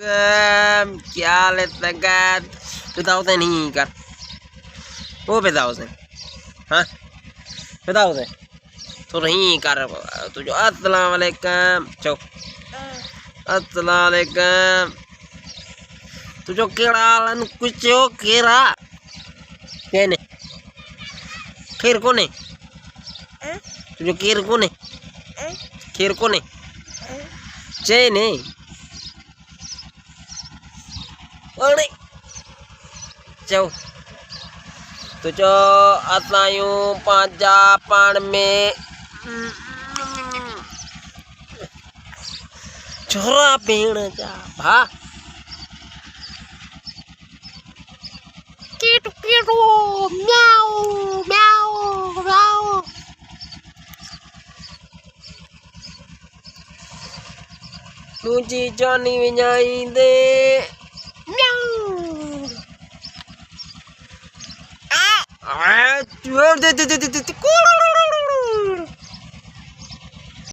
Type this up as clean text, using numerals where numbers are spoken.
क्या लेता कर 2000 ही कर वो 2000 हाँ 2000 तो नहीं कर तुझे अस्सलाम वालेकुम चो अस्सलाम वालेकुम तुझे केड़ा कुछ केरा केने खीर कोने तुझे खीर कोने खीर कोने चेने अरे चो तो जो असायूं पंहिंजा पाण में छोरा भेण जा भा कीटू कीटू म्याऊ म्याऊ म्याऊ तुझी जानी विञाई दे म्याऊ आ दे